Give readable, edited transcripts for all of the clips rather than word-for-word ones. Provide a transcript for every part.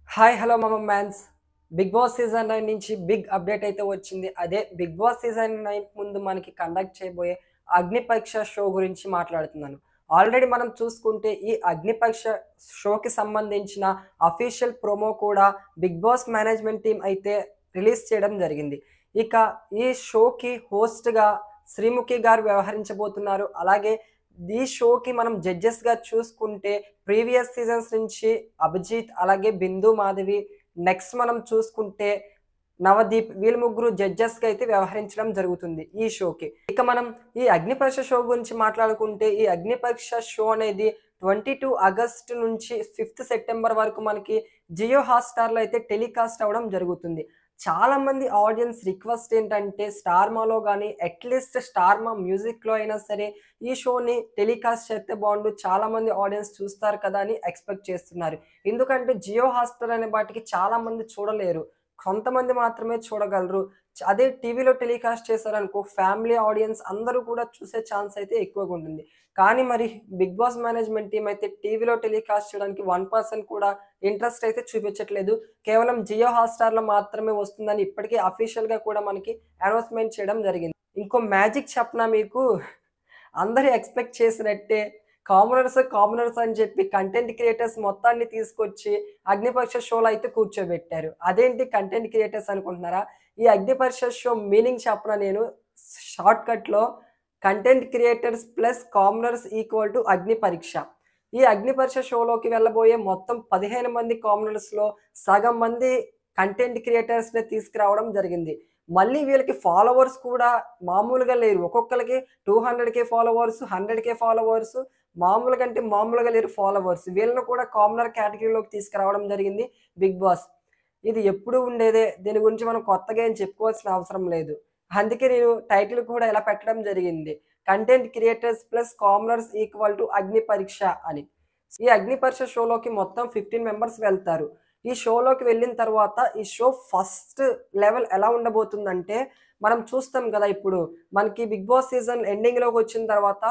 Hi hello మమ man's. Big Boss season 9 నుంచి big update అయితే వచ్చింది. అదే బిగ్ బాస్ సీజన్ 9 ముందు మనకి కండక్ట్ చేయబోయే అగ్నిపరీక్ష షో గురించి మాట్లాడుతున్నాను. ఆల్రెడీ మనం చూసుకుంటే ఈ అగ్నిపరీక్ష షోకి సంబంధించిన అఫీషియల్ ప్రోమో కూడా బిగ్ బాస్ మేనేజ్మెంట్ టీమ్ అయితే రిలీజ్ చేయడం జరిగింది. ఇక ఈ షోకి హోస్ట్‌గా శ్రీముఖి గారు వ్యవహరించబోతున్నారు. అలాగే ఈ షోకి మనం జడ్జెస్‌గా చూసుకుంటే ప్రీవియస్ సీజన్స్ నుంచి అభిజిత్, అలాగే బిందు మాధవి, నెక్స్ట్ మనం చూసుకుంటే నవదీప్, వీళ్ళు ముగ్గురు జడ్జెస్‌గా అయితే వ్యవహరించడం జరుగుతుంది ఈ షోకి. ఇక మనం ఈ అగ్నిపరీక్ష షో గురించి మాట్లాడుకుంటే ఈ అగ్నిపరీక్ష షో అనేది 22 ఆగస్ట్ నుంచి 5 సెప్టెంబర్ వరకు మనకి జియో హాట్‌స్టార్‌లో అయితే టెలికాస్ట్ అవ్వడం జరుగుతుంది. చాలామంది ఆడియన్స్ రిక్వెస్ట్ ఏంటంటే స్టార్మాలో గానీ అట్‌లీస్ట్ స్టార్మా మ్యూజిక్‌లో అయినా సరే ఈ షోని టెలికాస్ట్ చేస్తే బావుండు. చాలామంది ఆడియన్స్ చూస్తారు కదా అని ఎక్స్‌పెక్ట్ చేస్తున్నారు. ఎందుకంటే జియో హాట్‌స్టార్ అనే వాటికి చాలామంది చూడలేరు. కొంతమంది మాత్రమే చూడగలరు. అదే టీవీలో టెలికాస్ట్ చేశారనుకో ఫ్యామిలీ ఆడియన్స్ అందరూ కూడా చూసే ఛాన్స్ అయితే ఎక్కువగుంటుంది. కానీ మరి బిగ్ బాస్ మేనేజ్మెంట్ టీమ్ అయితే టీవీలో టెలికాస్ట్ చేయడానికి 1% కూడా ఇంట్రెస్ట్ అయితే చూపించట్లేదు. కేవలం జియో హాట్‌స్టార్‌లో మాత్రమే వస్తుందని ఇప్పటికే అఫీషియల్‌గా కూడా మనకి అనౌన్స్‌మెంట్ చేయడం జరిగింది. ఇంకో మ్యాజిక్ చెప్పనా మీకు? అందరూ ఎక్స్‌పెక్ట్ చేసినట్టే కామనర్స్ అని చెప్పి కంటెంట్ క్రియేటర్స్ మొత్తాన్ని తీసుకొచ్చి అగ్నిపరీక్ష షోలో అయితే కూర్చోబెట్టారు. అదేంటి కంటెంట్ క్రియేటర్స్ అనుకుంటున్నారా? ఈ అగ్నిపరీక్ష షో మీనింగ్ చెప్పనా నేను షార్ట్‌కట్‌లో content creators plus commoners equal to Agnipariksha. ఈ అగ్నిపరీక్ష షోలోకి వెళ్ళబోయే మొత్తం 15 మంది కామనర్స్‌లో సగం మంది కంటెంట్ క్రియేటర్స్‌నే తీసుకురావడం జరిగింది. మళ్ళీ వీళ్ళకి ఫాలోవర్స్ కూడా మామూలుగా లేరు. ఒక్కొక్కళ్ళకి 200,000 ఫాలోవర్స్, 100,000 ఫాలోవర్స్, మామూలుగా అంటే మామూలుగా లేరు ఫాలోవర్స్. వీళ్ళని కూడా కామనర్ కేటగిరీలోకి తీసుకురావడం జరిగింది బిగ్ బాస్. ఇది ఎప్పుడూ ఉండేదే. దీని గురించి మనం కొత్తగా ఏం చెప్పుకోవాల్సిన అవసరం లేదు. అందుకే నేను టైటిల్ కూడా ఇలా పెట్టడం జరిగింది. Content creators plus commoners equal to అగ్ని పరీక్ష అని. ఈ అగ్ని పరీక్ష షోలోకి మొత్తం 15 మెంబర్స్ వెళ్తారు. ఈ షోలోకి వెళ్ళిన తర్వాత ఈ షో ఫస్ట్ లెవెల్ ఎలా ఉండబోతుందంటే, మనం చూస్తాం గదా! ఇప్పుడు మనకి 'బిగ్ బాస్' సీజన్ ఎండింగ్‌లోకొచ్చిన తర్వాత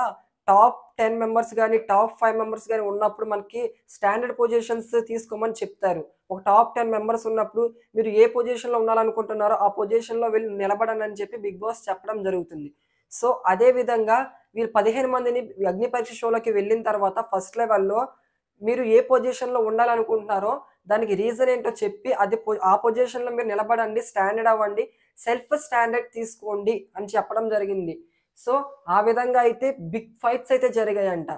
టాప్ 10 మెంబర్స్ గాని, టాప్ 5 మెంబర్స్ గాని ఉన్నప్పుడు మనకి స్టాండర్డ్ పొజిషన్స్ తీసుకోమని చెప్తారు. ఒక టాప్ 10 మెంబర్స్ ఉన్నప్పుడు మీరు ఏ పొజిషన్‌లో ఉండాలనుకుంటున్నారో ఆ పొజిషన్‌లో వెళ్లి నిలబడండి అని చెప్పి 'బిగ్ బాస్' చెప్పడం జరుగుతుంది. సో, అదే విధంగా వీళ్ళు 15 మందిని అగ్ని పరీక్ష షోలోకి వెళ్ళిన తర్వాత ఫస్ట్ లెవెల్‌లో మీరు ఏ పొజిషన్‌లో ఉండాలనుకుంటున్నారో దానికి రీజన్ ఏంటో చెప్పి అది ఆ పొజిషన్‌లో మీరు నిలబడండి, స్టాండర్డ్ అవ్వండి, సెల్ఫ్ స్టాండర్డ్ తీసుకోండి అని చెప్పడం జరిగింది. సో, ఆ విధంగా అయితే బిగ్ ఫైట్స్ అయితే జరిగాయంట.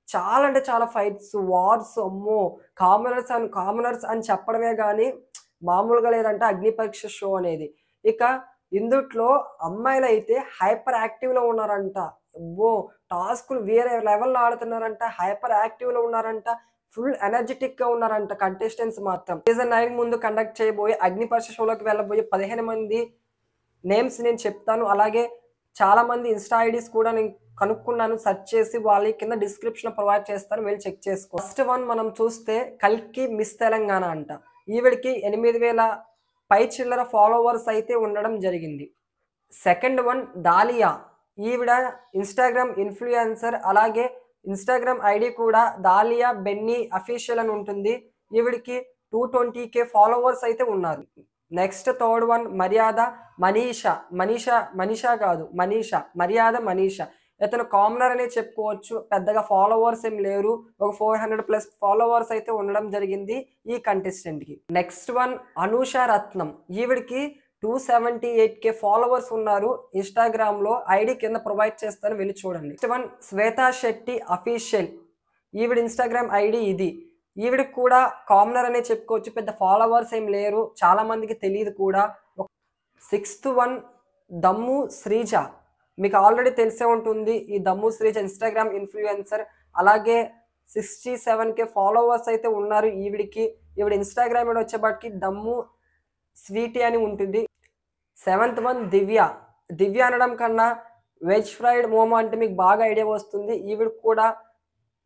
చాలా అంటే చాలా ఫైట్స్, వార్స్ అమ్మో! కామనర్స్ అని చెప్పడమే గాని మామూలుగా లేదంట అగ్ని పరీక్ష షో అనేది. ఇక ఇందుట్లో అమ్మాయిలైతే హైపర్ యాక్టివ్‌లో ఉన్నారంట. అబ్బో! టాస్క్‌లు వేరే లెవెల్‌లో ఆడుతున్నారంట. హైపర్ యాక్టివ్‌లో ఉన్నారంట. ఫుల్ ఎనర్జిటిక్‌గా ఉన్నారంట కంటెస్టెంట్స్ మాత్రం. సీజన్ 9 ముందు కండక్ట్ చేయబోయే అగ్ని పరీక్ష షోలోకి వెళ్ళబోయే 15 మంది నేమ్స్ నేను చెప్తాను. అలాగే చాలామంది ఇన్‌స్టా ఐడీస్ కూడా నేను కనుక్కున్నాను. సెర్చ్ చేసి వాళ్ళయి కింద డిస్క్రిప్షన్‌లో ప్రొవైడ్ చేస్తాను. వెళ్లి చెక్ చేసుకో. ఫస్ట్ వన్ మనం చూస్తే కల్కి మిస్ తెలంగాణ అంట. ఈవిడకి 8,000 పై చిల్లర ఫాలోవర్స్ అయితే ఉండడం జరిగింది. Second one dahlia. ఈవిడ ఇన్‌స్టాగ్రామ్ ఇన్‌ఫ్లుయెన్సర్. అలాగే ఇన్‌స్టాగ్రామ్ ఐడీ కూడా దాలియా బెన్నీ అఫీషియల్ అని ఉంటుంది. ఈవిడకి 220,000 ఫాలోవర్స్ అయితే ఉన్నారు. నెక్స్ట్ థర్డ్ వన్ మర్యాద మనీషా. మనీషా కాదు మనీషా. మర్యాద మనీషా. ఇతను కామనర్ అనే చెప్పుకోవచ్చు. పెద్దగా ఫాలోవర్స్ ఏమి లేరు. ఒక 400+ ఫాలోవర్స్ అయితే ఉండడం జరిగింది ఈ కంటెస్టెంట్‌కి. నెక్స్ట్ వన్ అనూష రత్నం. ఈవిడకి 278,000 ఫాలోవర్స్ ఉన్నారు ఇన్‌స్టాగ్రామ్‌లో. ఐడీ కింద ప్రొవైడ్ చేస్తాను వెళ్లి చూడండి. Next one Shweta Shetty official. ఈవిడ ఇన్‌స్టాగ్రామ్ ఐడీ ఇది. ఈవిడకి కూడా కామనర్ అనే చెప్పుకోవచ్చు. పెద్ద ఫాలోవర్స్ ఏమి లేరు. చాలా మందికి తెలీదు కూడా. సిక్స్త్ వన్ దమ్ము శ్రీజ. మీకు ఆల్రెడీ తెలిసే ఉంటుంది. ఈ దమ్ము శ్రీజ ఇన్‌స్టాగ్రామ్ ఇన్‌ఫ్లుయెన్సర్. అలాగే 67,000 ఫాలోవర్స్ అయితే ఉన్నారు ఈవిడకి. ఈవిడ ఇన్‌స్టాగ్రామ్ ఐడీ వచ్చేపాటికి దమ్ము స్వీటీ అని ఉంటుంది. సెవెంత్ వన్ దివ్య. దివ్య అనడం కన్నా వెజ్ ఫ్రైడ్ మోమో అంటే మీకు బాగా ఐడియా వస్తుంది. ఈవిడకి కూడా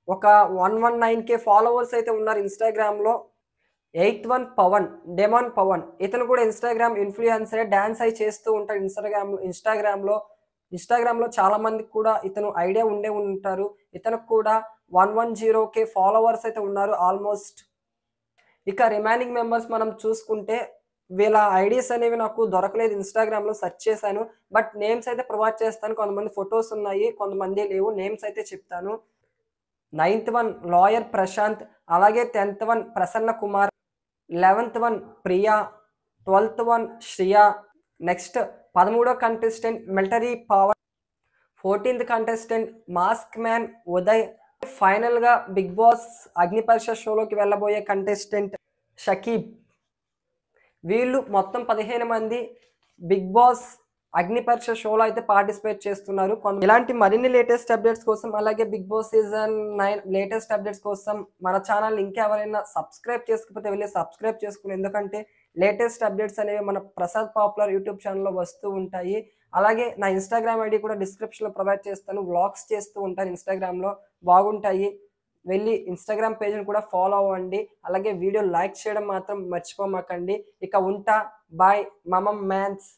ఒక 119,000 ఫాలోవర్స్ అయితే ఉన్నారు ఇన్‌స్టాగ్రామ్‌లో. Eight one Pavan. Demon Pavan. ఇతను కూడా ఇన్‌స్టాగ్రామ్ ఇన్‌ఫ్లుయెన్సరే. డాన్స్ అయి చేస్తూ ఉంటాడు ఇన్‌స్టాగ్రామ్‌లో చాలా మందికి కూడా ఇతను ఐడియా ఉండే ఉంటారు. ఇతనికి కూడా 110,000 ఫాలోవర్స్ అయితే ఉన్నారు ఆల్మోస్ట్. ఇక రిమైనింగ్ మెంబర్స్ మనం చూసుకుంటే వీళ్ళ ఐడీస్ అనేవి నాకు దొరకలేదు. ఇన్‌స్టాగ్రామ్‌లో సెర్చ్ చేశాను. బట్ నేమ్స్ అయితే ప్రొవైడ్ చేస్తాను. కొంతమంది ఫోటోస్ ఉన్నాయి. కొంతమంది లేవు. నేమ్స్ అయితే చెప్తాను. 9థ్ వన్ లాయర్ ప్రశాంత్, అలాగే 10థ్ వన్ ప్రసన్న కుమార్, 11థ్ వన్ ప్రియా, 12థ్ వన్ శ్రియ, నెక్స్ట్ 13వ కంటెస్టెంట్ మిలిటరీ పవన్, 14థ్ కంటెస్టెంట్ మాస్క్ మ్యాన్ ఉదయ్, ఫైనల్‌గా బిగ్ బాస్ అగ్ని పరీక్ష షోలోకి వెళ్ళబోయే కంటెస్టెంట్ షకీబ్. వీళ్ళు మొత్తం 15 మంది బిగ్ బాస్ అగ్ని పరీక్ష షోలో అయితే పార్టిసిపేట్ చేస్తున్నారు. ఇలాంటి మరిన్ని లేటెస్ట్ అప్డేట్స్ కోసం, అలాగే Bigg Boss season 9 latest updates కోసం మన ఛానల్ ఇంకా ఎవరైనా సబ్స్క్రైబ్ చేసుకోకపోతే వెళ్ళి సబ్స్క్రైబ్ చేసుకోండి. ఎందుకంటే లేటెస్ట్ అప్డేట్స్ అనేవి మన ప్రసాద్ పాపులర్ యూట్యూబ్ ఛానల్‌లో వస్తూ ఉంటాయి. అలాగే నా ఇన్‌స్టాగ్రామ్ ఐడీ కూడా డిస్క్రిప్షన్‌లో ప్రొవైడ్ చేస్తాను. వ్లాగ్స్ చేస్తూ ఉంటాను ఇన్‌స్టాగ్రామ్‌లో, బాగుంటాయి. వెళ్ళి ఇన్‌స్టాగ్రామ్ పేజ్‌ని కూడా ఫాలో అవ్వండి. అలాగే వీడియో లైక్ చేయడం మాత్రం మర్చిపోమాకండి. ఇక ఉంటా. బాయ్ మమమ్ మ్యాన్స్.